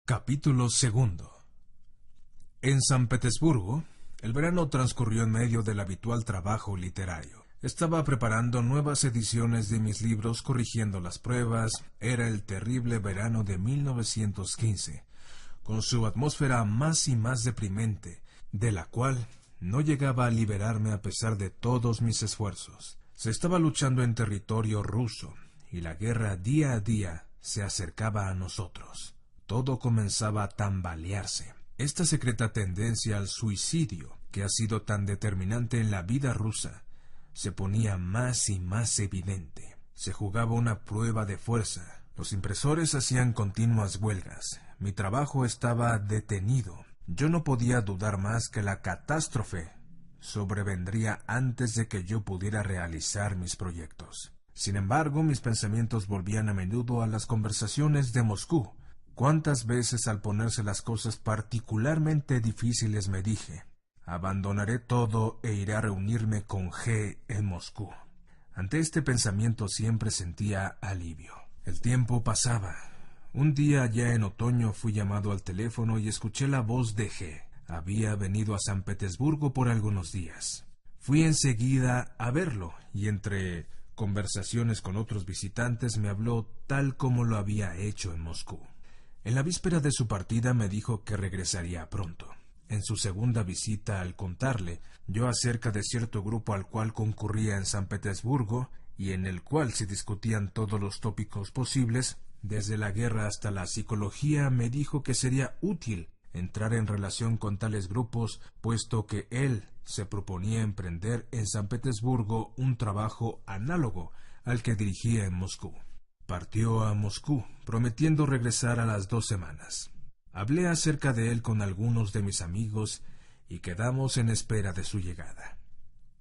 Capítulo segundo. En San Petersburgo, el verano transcurrió en medio del habitual trabajo literario. Estaba preparando nuevas ediciones de mis libros, corrigiendo las pruebas. Era el terrible verano de 1915, con su atmósfera más y más deprimente, de la cual no llegaba a liberarme a pesar de todos mis esfuerzos. Se estaba luchando en territorio ruso, y la guerra día a día se acercaba a nosotros. Todo comenzaba a tambalearse. Esta secreta tendencia al suicidio, que ha sido tan determinante en la vida rusa, se ponía más y más evidente. Se jugaba una prueba de fuerza. Los impresores hacían continuas huelgas. Mi trabajo estaba detenido. Yo no podía dudar más que la catástrofe sobrevendría antes de que yo pudiera realizar mis proyectos. Sin embargo, mis pensamientos volvían a menudo a las conversaciones de Moscú. ¿Cuántas veces al ponerse las cosas particularmente difíciles me dije: abandonaré todo e iré a reunirme con G en Moscú? Ante este pensamiento siempre sentía alivio. El tiempo pasaba. Un día ya en otoño fui llamado al teléfono y escuché la voz de G. Había venido a San Petersburgo por algunos días. Fui enseguida a verlo y entre conversaciones con otros visitantes me habló tal como lo había hecho en Moscú. En la víspera de su partida me dijo que regresaría pronto. En su segunda visita, al contarle yo acerca de cierto grupo al cual concurría en San Petersburgo y en el cual se discutían todos los tópicos posibles, desde la guerra hasta la psicología, me dijo que sería útil entrar en relación con tales grupos, puesto que él se proponía emprender en San Petersburgo un trabajo análogo al que dirigía en Moscú. Partió a Moscú, prometiendo regresar a las 2 semanas. Hablé acerca de él con algunos de mis amigos y quedamos en espera de su llegada.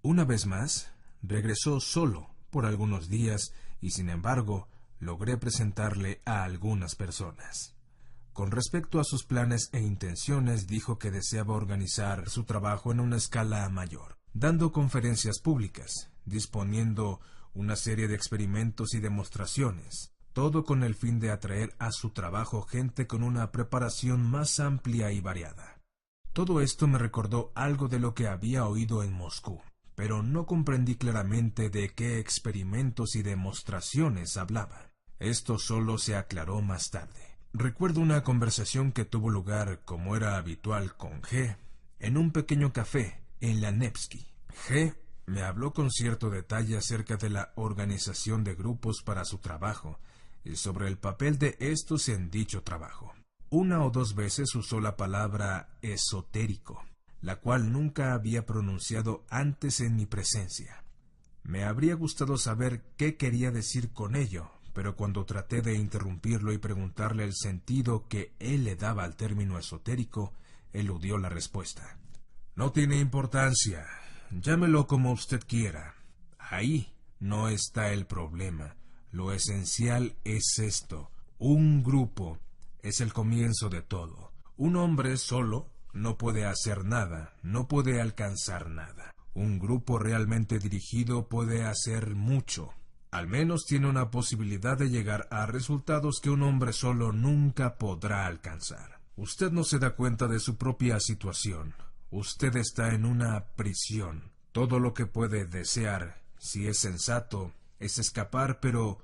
Una vez más, regresó solo por algunos días y, sin embargo, logré presentarle a algunas personas. Con respecto a sus planes e intenciones, dijo que deseaba organizar su trabajo en una escala mayor, dando conferencias públicas, disponiendo una serie de experimentos y demostraciones, todo con el fin de atraer a su trabajo gente con una preparación más amplia y variada. Todo esto me recordó algo de lo que había oído en Moscú, pero no comprendí claramente de qué experimentos y demostraciones hablaba. Esto solo se aclaró más tarde. Recuerdo una conversación que tuvo lugar, como era habitual, con G, en un pequeño café en la Nevsky. G me habló con cierto detalle acerca de la organización de grupos para su trabajo y sobre el papel de estos en dicho trabajo. Una o dos veces usó la palabra esotérico, la cual nunca había pronunciado antes en mi presencia. Me habría gustado saber qué quería decir con ello, pero cuando traté de interrumpirlo y preguntarle el sentido que él le daba al término esotérico, eludió la respuesta. No tiene importancia. Llámelo como usted quiera. Ahí no está el problema. Lo esencial es esto. Un grupo es el comienzo de todo. Un hombre solo no puede hacer nada, no puede alcanzar nada. Un grupo realmente dirigido puede hacer mucho. Al menos tiene una posibilidad de llegar a resultados que un hombre solo nunca podrá alcanzar. Usted no se da cuenta de su propia situación. Usted está en una prisión. Todo lo que puede desear, si es sensato, es escapar, pero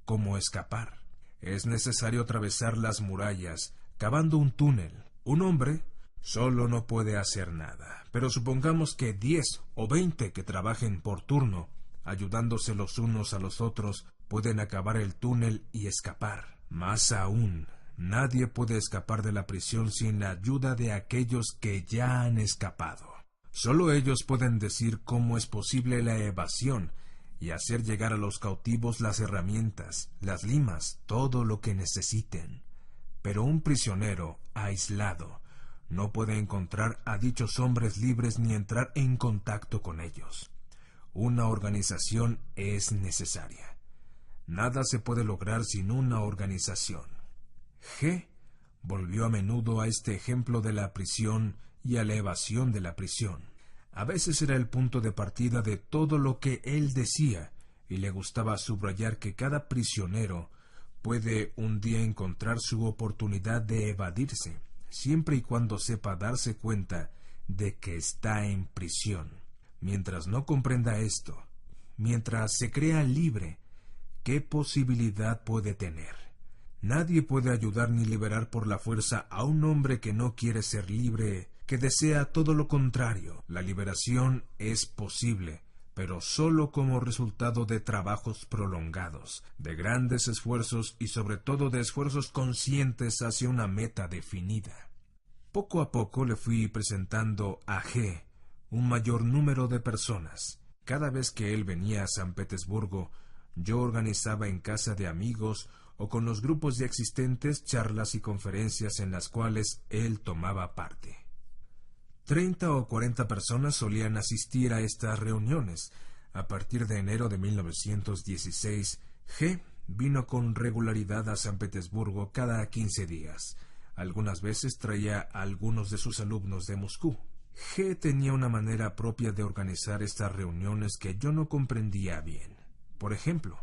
¿cómo escapar? Es necesario atravesar las murallas, cavando un túnel. Un hombre solo no puede hacer nada, pero supongamos que 10 o 20 que trabajen por turno, ayudándose los unos a los otros, pueden acabar el túnel y escapar. Más aún, nadie puede escapar de la prisión sin la ayuda de aquellos que ya han escapado. Solo ellos pueden decir cómo es posible la evasión y hacer llegar a los cautivos las herramientas, las limas, todo lo que necesiten. Pero un prisionero, aislado, no puede encontrar a dichos hombres libres ni entrar en contacto con ellos. Una organización es necesaria. Nada se puede lograr sin una organización. G volvió a menudo a este ejemplo de la prisión y a la evasión de la prisión. A veces era el punto de partida de todo lo que él decía, y le gustaba subrayar que cada prisionero Puede un día encontrar su oportunidad de evadirse, siempre y cuando sepa darse cuenta de que está en prisión. Mientras no comprenda esto, mientras se crea libre, ¿qué posibilidad puede tener? Nadie puede ayudar ni liberar por la fuerza a un hombre que no quiere ser libre, que desea todo lo contrario. La liberación es posible, pero solo como resultado de trabajos prolongados, de grandes esfuerzos y sobre todo de esfuerzos conscientes hacia una meta definida. Poco a poco le fui presentando a G un mayor número de personas. Cada vez que él venía a San Petersburgo, yo organizaba en casa de amigos o con los grupos ya existentes charlas y conferencias en las cuales él tomaba parte. 30 o 40 personas solían asistir a estas reuniones. A partir de enero de 1916, G vino con regularidad a San Petersburgo cada 15 días. Algunas veces traía a algunos de sus alumnos de Moscú. G tenía una manera propia de organizar estas reuniones que yo no comprendía bien. Por ejemplo,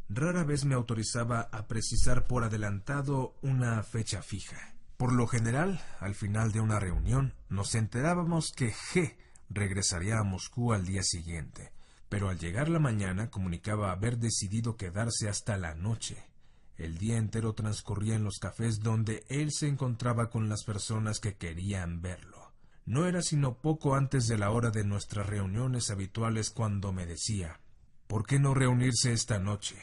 rara vez me autorizaba a precisar por adelantado una fecha fija. Por lo general, al final de una reunión, nos enterábamos que G regresaría a Moscú al día siguiente, pero al llegar la mañana comunicaba haber decidido quedarse hasta la noche. El día entero transcurría en los cafés donde él se encontraba con las personas que querían verlo. No era sino poco antes de la hora de nuestras reuniones habituales cuando me decía: ¿por qué no reunirse esta noche?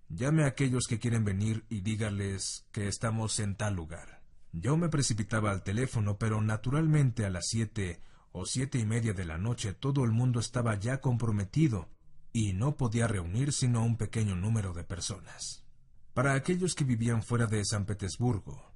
Llame a aquellos que quieren venir y dígales que estamos en tal lugar. Yo me precipitaba al teléfono, pero naturalmente a las 7 o 7:30 de la noche todo el mundo estaba ya comprometido y no podía reunir sino un pequeño número de personas. Para aquellos que vivían fuera de San Petersburgo,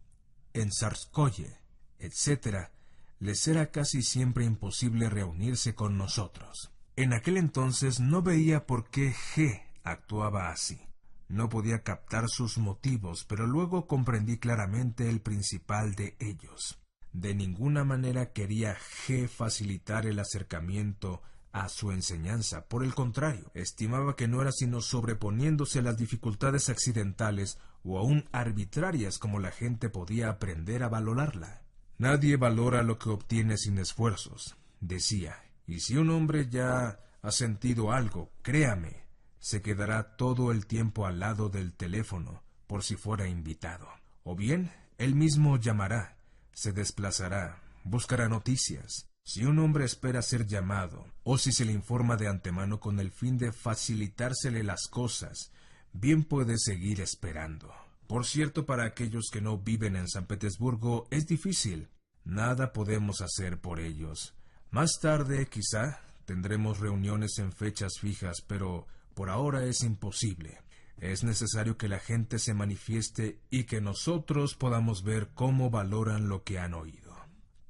en Tsarskoye, etc., les era casi siempre imposible reunirse con nosotros. En aquel entonces no veía por qué G actuaba así. No podía captar sus motivos, pero luego comprendí claramente el principal de ellos. De ninguna manera quería G facilitar el acercamiento a su enseñanza. Por el contrario, estimaba que no era sino sobreponiéndose a las dificultades accidentales o aún arbitrarias como la gente podía aprender a valorarla. Nadie valora lo que obtiene sin esfuerzos, decía, y si un hombre ya ha sentido algo, créame, se quedará todo el tiempo al lado del teléfono, por si fuera invitado. O bien, él mismo llamará, se desplazará, buscará noticias. Si un hombre espera ser llamado, o si se le informa de antemano con el fin de facilitársele las cosas, bien puede seguir esperando. Por cierto, para aquellos que no viven en San Petersburgo es difícil. Nada podemos hacer por ellos. Más tarde, quizá, tendremos reuniones en fechas fijas, pero por ahora es imposible. Es necesario que la gente se manifieste y que nosotros podamos ver cómo valoran lo que han oído.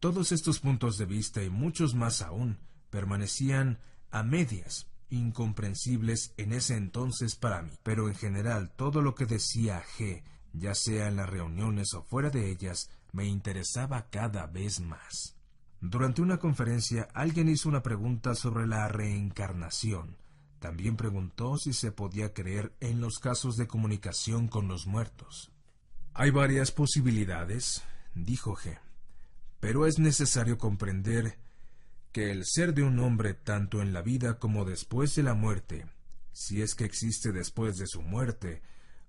Todos estos puntos de vista y muchos más aún permanecían a medias, incomprensibles en ese entonces para mí, pero en general todo lo que decía G, ya sea en las reuniones o fuera de ellas, me interesaba cada vez más. Durante una conferencia alguien hizo una pregunta sobre la reencarnación. También preguntó si se podía creer en los casos de comunicación con los muertos. Hay varias posibilidades, dijo G, pero es necesario comprender que el ser de un hombre tanto en la vida como después de la muerte, si es que existe después de su muerte,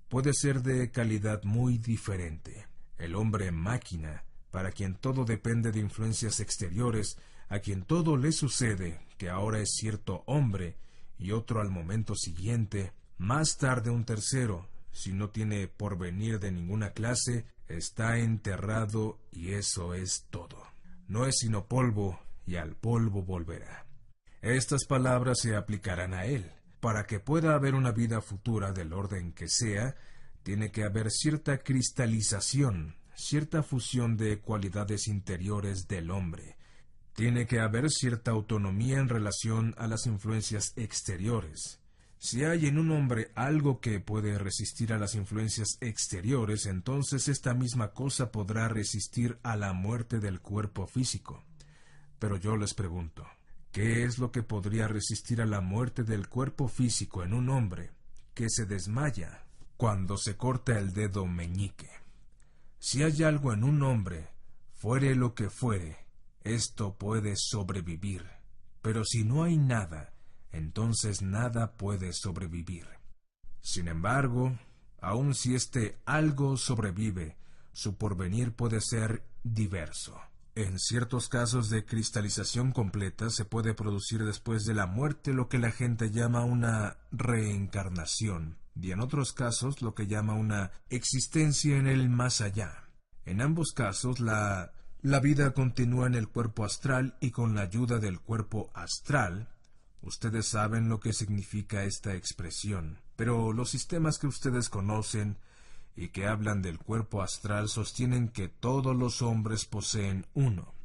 puede ser de calidad muy diferente. El hombre máquina, para quien todo depende de influencias exteriores, a quien todo le sucede, que ahora es cierto hombre, y otro al momento siguiente, más tarde un tercero, si no tiene porvenir de ninguna clase, está enterrado y eso es todo. No es sino polvo, y al polvo volverá. Estas palabras se aplicarán a él. Para que pueda haber una vida futura del orden que sea, tiene que haber cierta cristalización, cierta fusión de cualidades interiores del hombre. Tiene que haber cierta autonomía en relación a las influencias exteriores. Si hay en un hombre algo que puede resistir a las influencias exteriores, entonces esta misma cosa podrá resistir a la muerte del cuerpo físico. Pero yo les pregunto, ¿qué es lo que podría resistir a la muerte del cuerpo físico en un hombre que se desmaya cuando se corta el dedo meñique. Si hay algo en un hombre, fuere lo que fuere, esto puede sobrevivir. Pero si no hay nada, entonces nada puede sobrevivir. Sin embargo, aun si este algo sobrevive, su porvenir puede ser diverso. En ciertos casos de cristalización completa se puede producir después de la muerte lo que la gente llama una reencarnación, y en otros casos lo que llama una existencia en el más allá. En ambos casos la vida continúa en el cuerpo astral y con la ayuda del cuerpo astral. Ustedes saben lo que significa esta expresión, pero los sistemas que ustedes conocen y que hablan del cuerpo astral sostienen que todos los hombres poseen uno.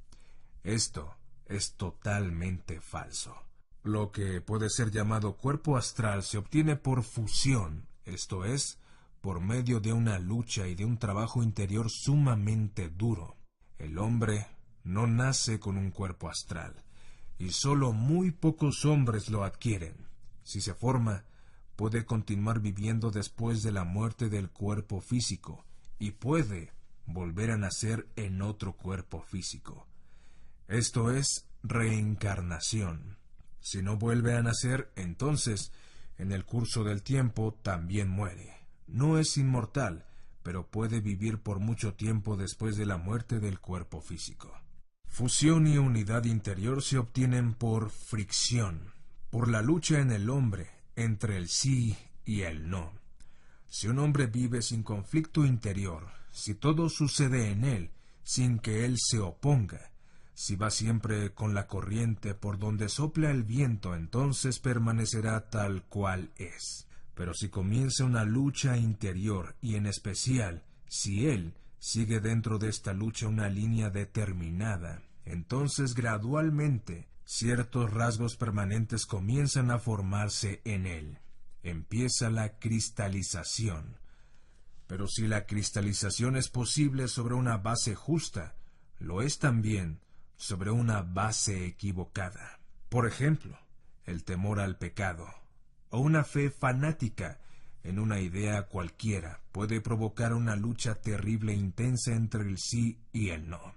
Esto es totalmente falso. Lo que puede ser llamado cuerpo astral se obtiene por fusión, esto es, por medio de una lucha y de un trabajo interior sumamente duro. El hombre no nace con un cuerpo astral, y solo muy pocos hombres lo adquieren. Si se forma, puede continuar viviendo después de la muerte del cuerpo físico, y puede volver a nacer en otro cuerpo físico. Esto es reencarnación. Si no vuelve a nacer, entonces, en el curso del tiempo, también muere. No es inmortal, pero puede vivir por mucho tiempo después de la muerte del cuerpo físico. Fusión y unidad interior se obtienen por fricción, por la lucha en el hombre entre el sí y el no. Si un hombre vive sin conflicto interior, si todo sucede en él sin que él se oponga, si va siempre con la corriente por donde sopla el viento, entonces permanecerá tal cual es. Pero si comienza una lucha interior, y en especial, si él sigue dentro de esta lucha una línea determinada, entonces gradualmente ciertos rasgos permanentes comienzan a formarse en él. Empieza la cristalización. Pero si la cristalización es posible sobre una base justa, lo es también sobre una base equivocada. Por ejemplo, el temor al pecado, o una fe fanática en una idea cualquiera puede provocar una lucha terrible e intensa entre el sí y el no.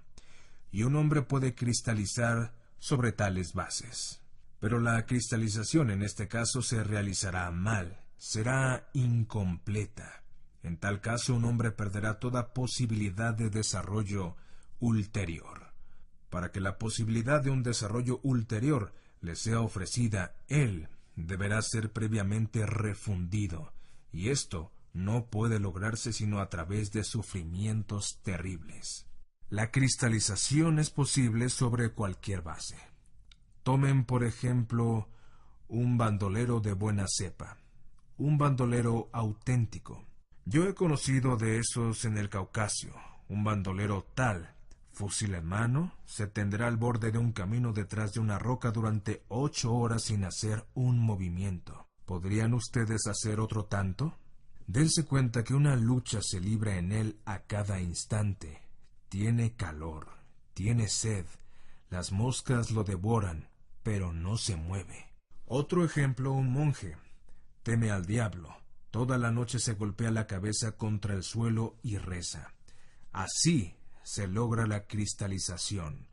Y un hombre puede cristalizar sobre tales bases. Pero la cristalización en este caso se realizará mal, será incompleta. En tal caso un hombre perderá toda posibilidad de desarrollo ulterior. Para que la posibilidad de un desarrollo ulterior le sea ofrecida, él deberá ser previamente refundido, y esto no puede lograrse sino a través de sufrimientos terribles. La cristalización es posible sobre cualquier base. Tomen, por ejemplo, un bandolero de buena cepa, un bandolero auténtico. Yo he conocido de esos en el Caucasio, un bandolero tal, fusil en mano, se tendrá al borde de un camino detrás de una roca durante 8 horas sin hacer un movimiento. ¿Podrían ustedes hacer otro tanto? Dense cuenta que una lucha se libra en él a cada instante. Tiene calor, tiene sed, las moscas lo devoran, pero no se mueve. Otro ejemplo, un monje. Teme al diablo. Toda la noche se golpea la cabeza contra el suelo y reza. Así se logra la cristalización.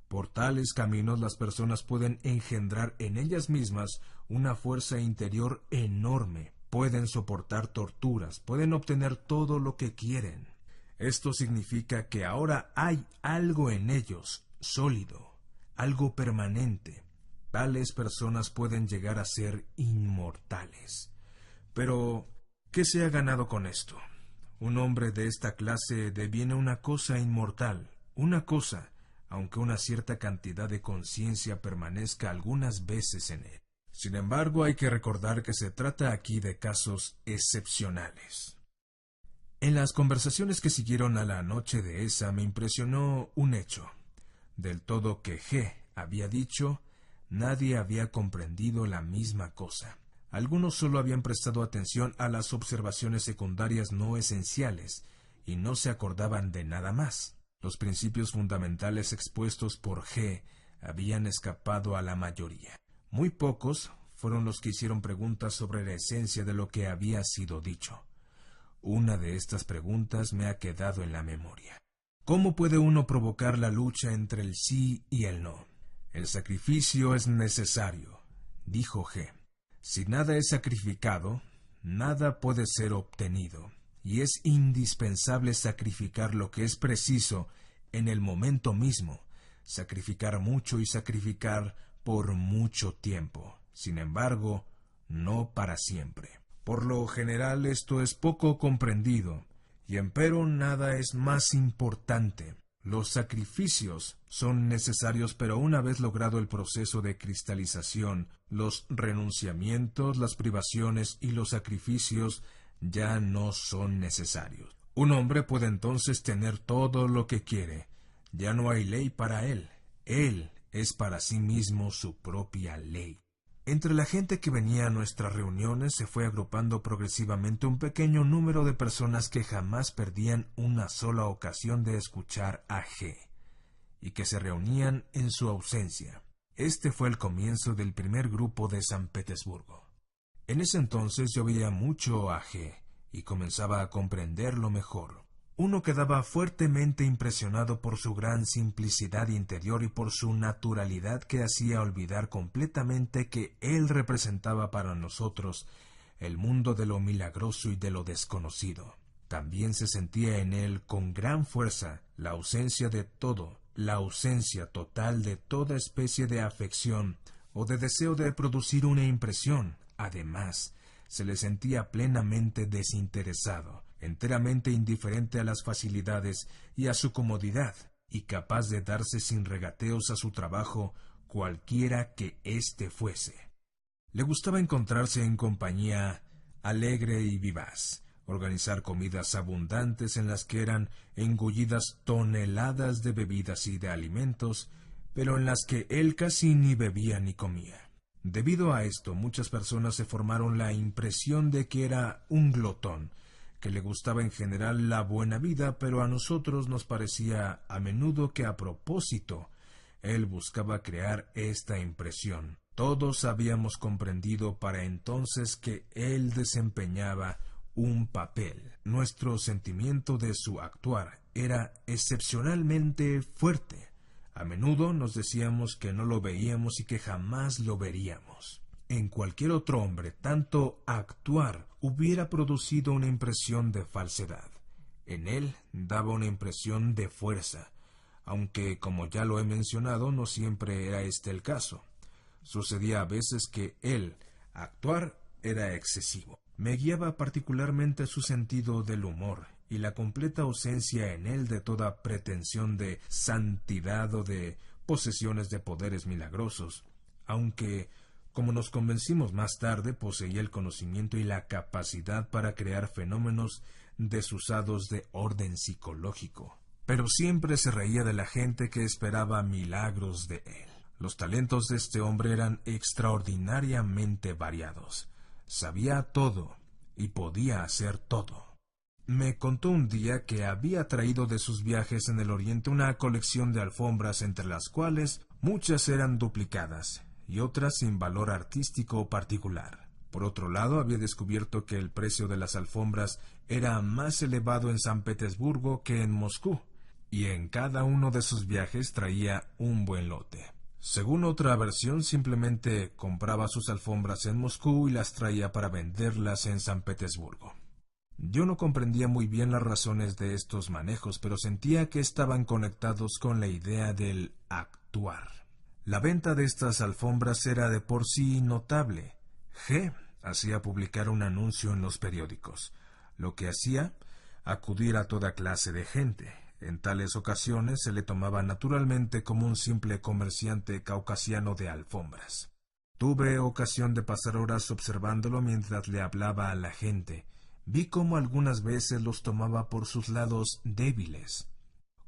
Por tales caminos las personas pueden engendrar en ellas mismas una fuerza interior enorme. Pueden soportar torturas, pueden obtener todo lo que quieren. Esto significa que ahora hay algo en ellos sólido, algo permanente. Tales personas pueden llegar a ser inmortales. Pero, ¿qué se ha ganado con esto? Un hombre de esta clase deviene una cosa inmortal, una cosa, aunque una cierta cantidad de conciencia permanezca algunas veces en él. Sin embargo, hay que recordar que se trata aquí de casos excepcionales. En las conversaciones que siguieron a la noche de esa me impresionó un hecho. Del todo que G había dicho, nadie había comprendido la misma cosa. Algunos solo habían prestado atención a las observaciones secundarias no esenciales y no se acordaban de nada más. Los principios fundamentales expuestos por G habían escapado a la mayoría. Muy pocos fueron los que hicieron preguntas sobre la esencia de lo que había sido dicho. Una de estas preguntas me ha quedado en la memoria. ¿Cómo puede uno provocar la lucha entre el sí y el no? El sacrificio es necesario, dijo G. Si nada es sacrificado, nada puede ser obtenido, y es indispensable sacrificar lo que es preciso en el momento mismo, sacrificar mucho y sacrificar por mucho tiempo. Sin embargo, no para siempre. Por lo general esto es poco comprendido, y empero nada es más importante. Los sacrificios son necesarios, pero una vez logrado el proceso de cristalización, los renunciamientos, las privaciones y los sacrificios ya no son necesarios. Un hombre puede entonces tener todo lo que quiere. Ya no hay ley para él. Él es para sí mismo su propia ley. Entre la gente que venía a nuestras reuniones se fue agrupando progresivamente un pequeño número de personas que jamás perdían una sola ocasión de escuchar a G, y que se reunían en su ausencia. Este fue el comienzo del primer grupo de San Petersburgo. En ese entonces yo veía mucho a G, y comenzaba a comprenderlo mejor. Uno quedaba fuertemente impresionado por su gran simplicidad interior y por su naturalidad que hacía olvidar completamente que él representaba para nosotros el mundo de lo milagroso y de lo desconocido. También se sentía en él con gran fuerza la ausencia de todo, la ausencia total de toda especie de afección o de deseo de producir una impresión. Además, se le sentía plenamente desinteresado, enteramente indiferente a las facilidades y a su comodidad, y capaz de darse sin regateos a su trabajo, cualquiera que éste fuese. Le gustaba encontrarse en compañía alegre y vivaz, organizar comidas abundantes en las que eran engullidas toneladas de bebidas y de alimentos, pero en las que él casi ni bebía ni comía. Debido a esto, muchas personas se formaron la impresión de que era un glotón, que le gustaba en general la buena vida, pero a nosotros nos parecía a menudo que a propósito él buscaba crear esta impresión. Todos habíamos comprendido para entonces que él desempeñaba un papel. Nuestro sentimiento de su actuar era excepcionalmente fuerte. A menudo nos decíamos que no lo veíamos y que jamás lo veríamos. En cualquier otro hombre, tanto actuar hubiera producido una impresión de falsedad. En él daba una impresión de fuerza, aunque, como ya lo he mencionado, no siempre era este el caso. Sucedía a veces que él, actuar, era excesivo. Me guiaba particularmente su sentido del humor y la completa ausencia en él de toda pretensión de santidad o de posesiones de poderes milagrosos, aunque, como nos convencimos más tarde, poseía el conocimiento y la capacidad para crear fenómenos desusados de orden psicológico. Pero siempre se reía de la gente que esperaba milagros de él. Los talentos de este hombre eran extraordinariamente variados. Sabía todo y podía hacer todo. Me contó un día que había traído de sus viajes en el Oriente una colección de alfombras entre las cuales muchas eran duplicadas y otras sin valor artístico particular. Por otro lado, había descubierto que el precio de las alfombras era más elevado en San Petersburgo que en Moscú, y en cada uno de sus viajes traía un buen lote. Según otra versión, simplemente compraba sus alfombras en Moscú y las traía para venderlas en San Petersburgo. Yo no comprendía muy bien las razones de estos manejos, pero sentía que estaban conectados con la idea del actuar. La venta de estas alfombras era de por sí notable. G hacía publicar un anuncio en los periódicos, lo que hacía acudir a toda clase de gente. En tales ocasiones se le tomaba naturalmente como un simple comerciante caucasiano de alfombras. Tuve ocasión de pasar horas observándolo mientras le hablaba a la gente. Vi cómo algunas veces los tomaba por sus lados débiles.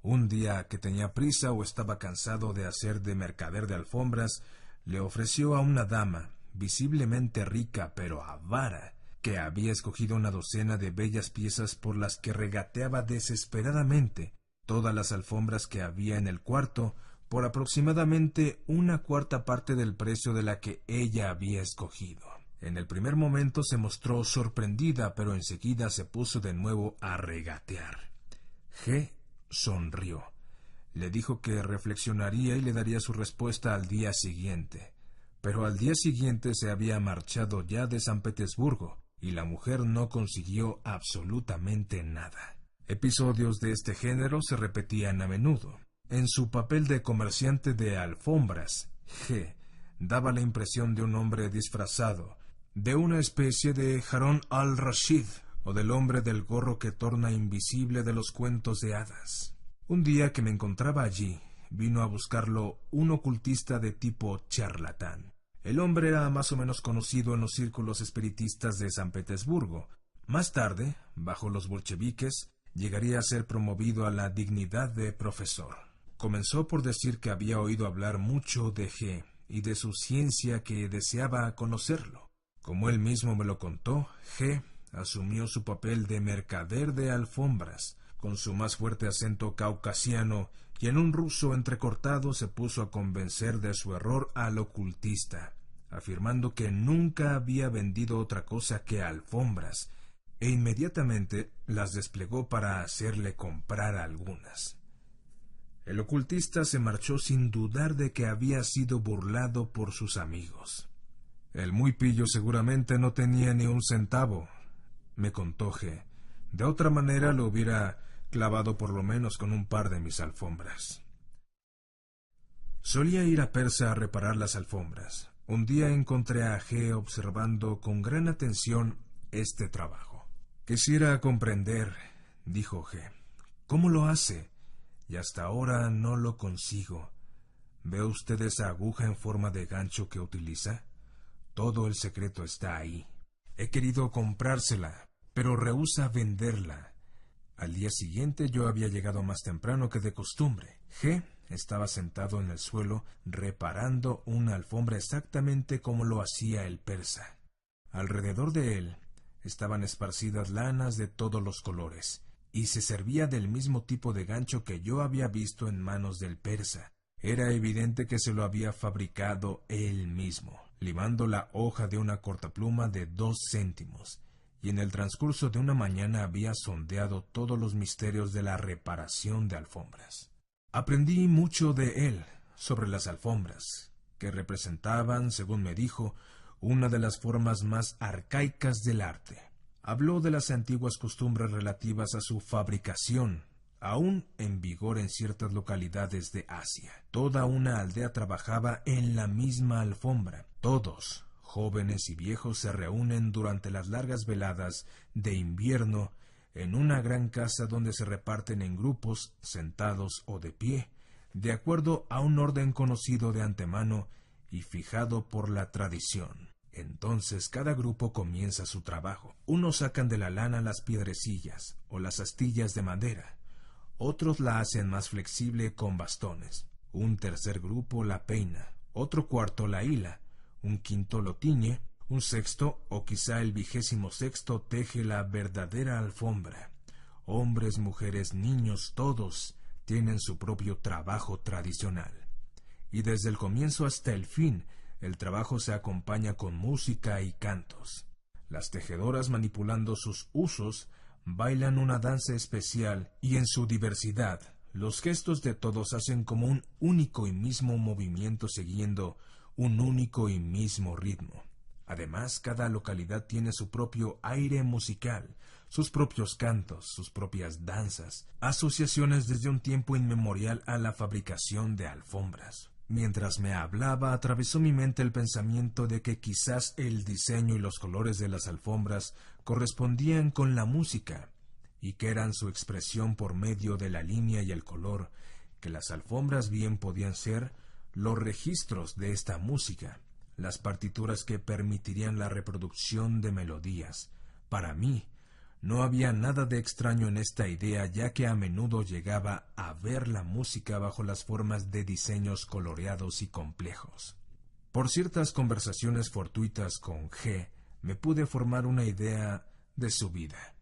Un día que tenía prisa o estaba cansado de hacer de mercader de alfombras, le ofreció a una dama, visiblemente rica pero avara, que había escogido una docena de bellas piezas por las que regateaba desesperadamente, todas las alfombras que había en el cuarto, por aproximadamente 1/4 parte del precio de la que ella había escogido. En el primer momento se mostró sorprendida, pero enseguida se puso de nuevo a regatear. G sonrió. Le dijo que reflexionaría y le daría su respuesta al día siguiente. Pero al día siguiente se había marchado ya de San Petersburgo, y la mujer no consiguió absolutamente nada. Episodios de este género se repetían a menudo. En su papel de comerciante de alfombras, G daba la impresión de un hombre disfrazado, de una especie de Harun al-Rashid, o del hombre del gorro que torna invisible de los cuentos de hadas. Un día que me encontraba allí, vino a buscarlo un ocultista de tipo charlatán. El hombre era más o menos conocido en los círculos espiritistas de San Petersburgo. Más tarde, bajo los bolcheviques, llegaría a ser promovido a la dignidad de profesor. Comenzó por decir que había oído hablar mucho de G y de su ciencia, que deseaba conocerlo. Como él mismo me lo contó, G asumió su papel de mercader de alfombras, con su más fuerte acento caucasiano, y en un ruso entrecortado se puso a convencer de su error al ocultista, afirmando que nunca había vendido otra cosa que alfombras, e inmediatamente las desplegó para hacerle comprar algunas. El ocultista se marchó sin dudar de que había sido burlado por sus amigos. El muy pillo seguramente no tenía ni un centavo, me contó G. De otra manera lo hubiera clavado por lo menos con un par de mis alfombras. Solía ir a Persa a reparar las alfombras. Un día encontré a G observando con gran atención este trabajo. Quisiera comprender, dijo G, cómo lo hace, y hasta ahora no lo consigo. ¿Ve usted esa aguja en forma de gancho que utiliza? Todo el secreto está ahí. He querido comprársela, pero rehúsa venderla. Al día siguiente yo había llegado más temprano que de costumbre. G estaba sentado en el suelo reparando una alfombra exactamente como lo hacía el persa. Alrededor de él estaban esparcidas lanas de todos los colores, y se servía del mismo tipo de gancho que yo había visto en manos del persa. Era evidente que se lo había fabricado él mismo, limando la hoja de una cortapluma de 2 céntimos, y en el transcurso de una mañana había sondeado todos los misterios de la reparación de alfombras. Aprendí mucho de él sobre las alfombras, que representaban, según me dijo, una de las formas más arcaicas del arte. Habló de las antiguas costumbres relativas a su fabricación, aún en vigor en ciertas localidades de Asia. Toda una aldea trabajaba en la misma alfombra. Todos, jóvenes y viejos, se reúnen durante las largas veladas de invierno en una gran casa donde se reparten en grupos, sentados o de pie, de acuerdo a un orden conocido de antemano y fijado por la tradición. Entonces cada grupo comienza su trabajo. Unos sacan de la lana las piedrecillas o las astillas de madera. Otros la hacen más flexible con bastones. Un tercer grupo la peina. Otro cuarto la hila. Un quinto lo tiñe. Un sexto, o quizá el 26º, teje la verdadera alfombra. Hombres, mujeres, niños, todos tienen su propio trabajo tradicional. Y desde el comienzo hasta el fin, el trabajo se acompaña con música y cantos. Las tejedoras, manipulando sus usos, bailan una danza especial, y en su diversidad, los gestos de todos hacen como un único y mismo movimiento siguiendo un único y mismo ritmo. Además, cada localidad tiene su propio aire musical, sus propios cantos, sus propias danzas, asociaciones desde un tiempo inmemorial a la fabricación de alfombras. Mientras me hablaba, atravesó mi mente el pensamiento de que quizás el diseño y los colores de las alfombras correspondían con la música, y que eran su expresión por medio de la línea y el color, que las alfombras bien podían ser los registros de esta música, las partituras que permitirían la reproducción de melodías. Para mí, no había nada de extraño en esta idea, ya que a menudo llegaba a ver la música bajo las formas de diseños coloreados y complejos. Por ciertas conversaciones fortuitas con G, me pude formar una idea de su vida.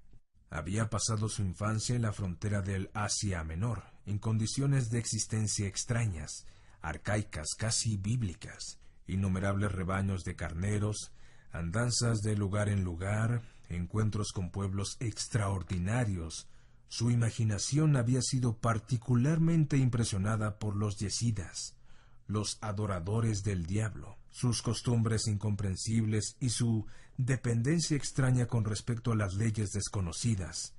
Había pasado su infancia en la frontera del Asia Menor, en condiciones de existencia extrañas, arcaicas, casi bíblicas. Innumerables rebaños de carneros, Andanzas de lugar en lugar, encuentros con pueblos extraordinarios. Su imaginación había sido particularmente impresionada por los yezidíes, los adoradores del diablo, sus costumbres incomprensibles y su dependencia extraña con respecto a las leyes desconocidas.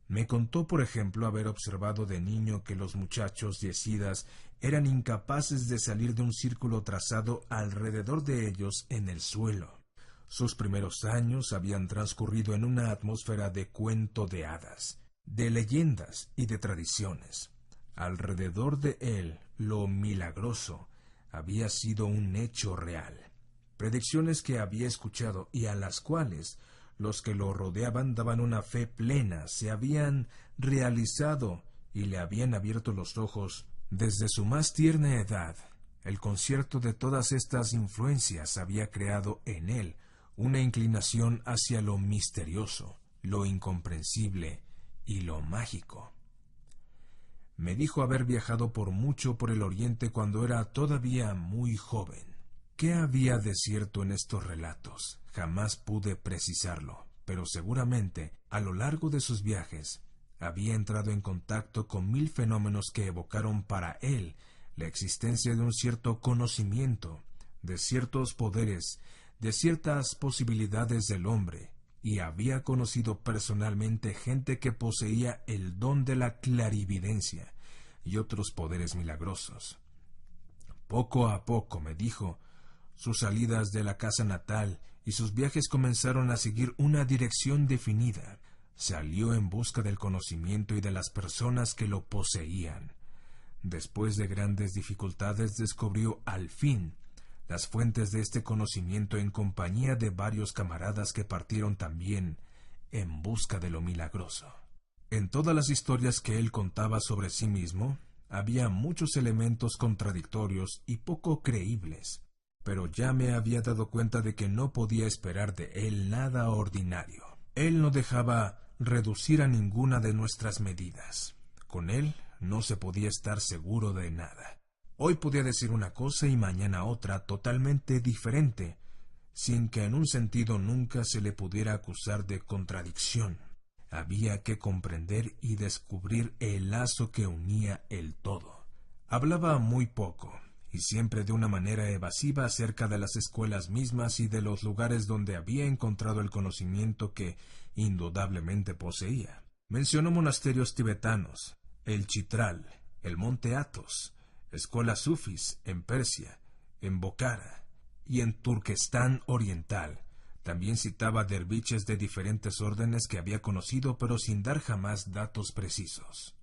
Me contó, por ejemplo, haber observado de niño que los muchachos yezidíes eran incapaces de salir de un círculo trazado alrededor de ellos en el suelo. Sus primeros años habían transcurrido en una atmósfera de cuento de hadas, de leyendas y de tradiciones. Alrededor de él, lo milagroso había sido un hecho real. Predicciones que había escuchado y a las cuales los que lo rodeaban daban una fe plena se habían realizado y le habían abierto los ojos desde su más tierna edad. El concierto de todas estas influencias había creado en él una inclinación hacia lo misterioso, lo incomprensible y lo mágico. Me dijo haber viajado por mucho por el Oriente cuando era todavía muy joven. ¿Qué había de cierto en estos relatos? Jamás pude precisarlo, pero seguramente, a lo largo de sus viajes, había entrado en contacto con 1000 fenómenos que evocaron para él la existencia de un cierto conocimiento, de ciertos poderes, de ciertas posibilidades del hombre, y había conocido personalmente gente que poseía el don de la clarividencia y otros poderes milagrosos. Poco a poco, me dijo, sus salidas de la casa natal y sus viajes comenzaron a seguir una dirección definida. Salió en busca del conocimiento y de las personas que lo poseían. Después de grandes dificultades descubrió al fin las fuentes de este conocimiento en compañía de varios camaradas que partieron también en busca de lo milagroso. En todas las historias que él contaba sobre sí mismo, había muchos elementos contradictorios y poco creíbles, pero ya me había dado cuenta de que no podía esperar de él nada ordinario. Él no dejaba reducir a ninguna de nuestras medidas. Con él no se podía estar seguro de nada. Hoy podía decir una cosa y mañana otra totalmente diferente, sin que en un sentido nunca se le pudiera acusar de contradicción. Había que comprender y descubrir el lazo que unía el todo. Hablaba muy poco, y siempre de una manera evasiva acerca de las escuelas mismas y de los lugares donde había encontrado el conocimiento que indudablemente poseía. Mencionó monasterios tibetanos, el Chitral, el monte Athos, escuelas sufis en Persia, en Bokhara y en Turquestán oriental. También citaba derviches de diferentes órdenes que había conocido, pero sin dar jamás datos precisos.